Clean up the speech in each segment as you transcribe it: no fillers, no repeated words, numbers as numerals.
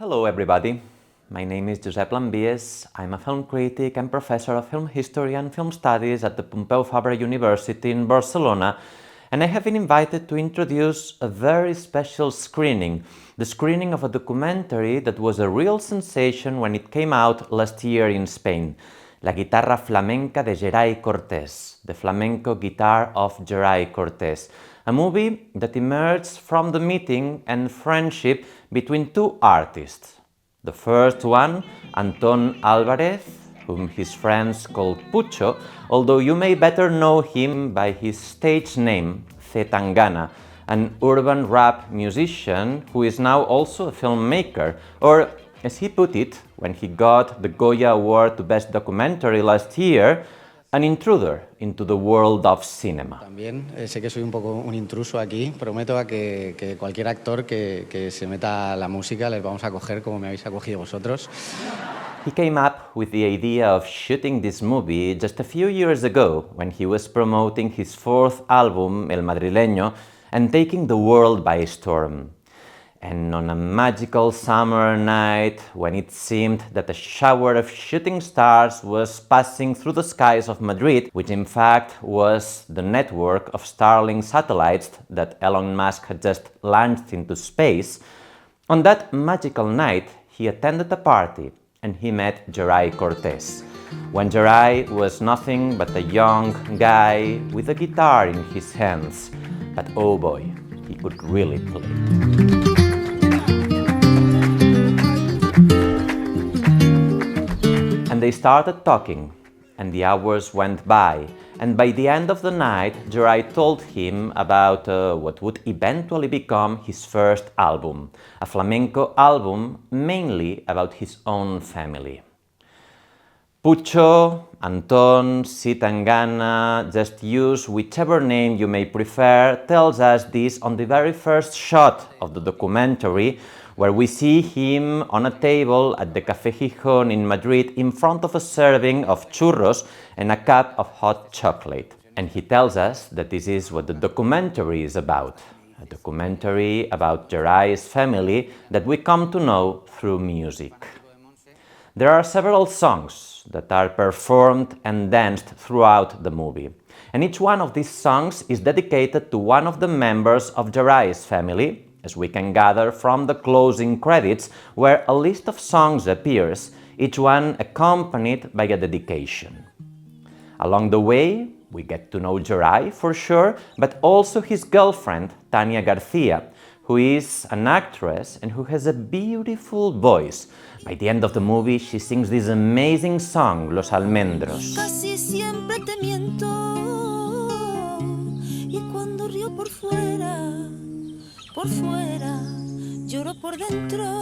Hello everybody, my name is Josep Lambies. I'm a film critic and professor of film history and film studies at the Pompeu Fabra University in Barcelona, and I have been invited to introduce a very special screening, the screening of a documentary that was a real sensation when it came out last year in Spain, La guitarra flamenca de Yerai Cortés, the flamenco guitar of Yerai Cortés, a movie that emerged from the meeting and friendship between two artists. The first one, Antón Álvarez, whom his friends called Pucho, although you may better know him by his stage name, Tangana, an urban rap musician who is now also a filmmaker, or as he put it when he got the Goya Award to Best Documentary last year, an intruder into the world of cinema. También sé que soy un poco un intruso aquí. Prometo a que cualquier actor que se meta a la música les vamos a coger como me habéis acogido vosotros. He came up with the idea of shooting this movie just a few years ago when he was promoting his fourth album, El Madrileño, and taking the world by storm. And on a magical summer night, when it seemed that a shower of shooting stars was passing through the skies of Madrid, which in fact was the network of Starlink satellites that Elon Musk had just launched into space, on that magical night he attended a party and he met Yerai Cortés, when Yerai was nothing but a young guy with a guitar in his hands. But oh boy, he could really play. And they started talking, and the hours went by, and by the end of the night, Yerai told him about what would eventually become his first album, a flamenco album mainly about his own family. Pucho, Antón, Tangana, just use whichever name you may prefer, tells us this on the very first shot of the documentary, where we see him on a table at the Café Gijón in Madrid in front of a serving of churros and a cup of hot chocolate. And he tells us that this is what the documentary is about, a documentary about Yerai's family that we come to know through music. There are several songs that are performed and danced throughout the movie, and each one of these songs is dedicated to one of the members of Yerai's family, as we can gather from the closing credits, where a list of songs appears, each one accompanied by a dedication. Along the way, we get to know Yerai for sure, but also his girlfriend, Tania García, who is an actress and who has a beautiful voice. By the end of the movie, she sings this amazing song, Los Almendros. Casi siempre te miento, y cuando río por fuera, lloro por dentro.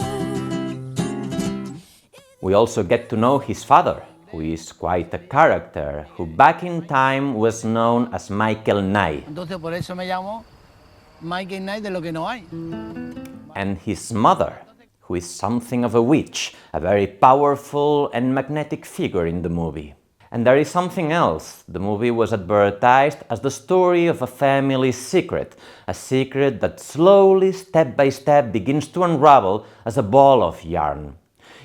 We also get to know his father, who is quite a character, who back in time was known as Michael Knight. Entonces por eso me llamo Michael Knight de lo que no hay. And his mother, who is something of a witch, a very powerful and magnetic figure in the movie. And there is something else. The movie was advertised as the story of a family secret, a secret that slowly, step by step, begins to unravel as a ball of yarn.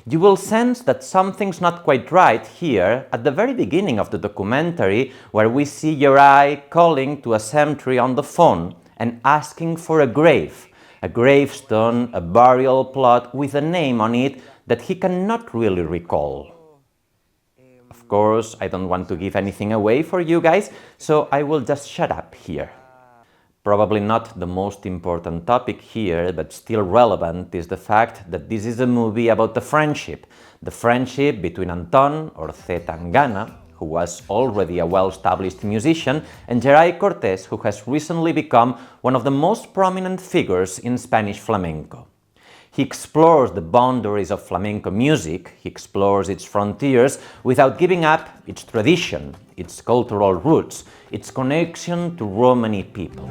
You will sense that something's not quite right here at the very beginning of the documentary, where we see Yerai calling to a cemetery on the phone and asking for a gravestone, a burial plot with a name on it that he cannot really recall. Of course, I don't want to give anything away for you guys, so I will just shut up here. Probably not the most important topic here, but still relevant, is the fact that this is a movie about the friendship between Antón, or Tangana, who was already a well-established musician, and Yerai Cortés, who has recently become one of the most prominent figures in Spanish flamenco. He explores the boundaries of flamenco music, he explores its frontiers without giving up its tradition, its cultural roots, its connection to Romani people.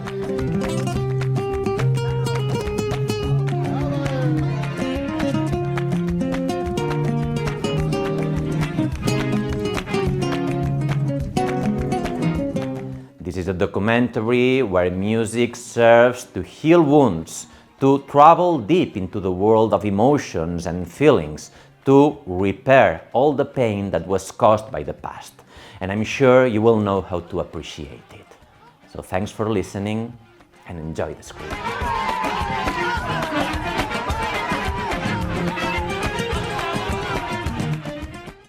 This is a documentary where music serves to heal wounds, to travel deep into the world of emotions and feelings, to repair all the pain that was caused by the past. And I'm sure you will know how to appreciate it. So thanks for listening and enjoy the script.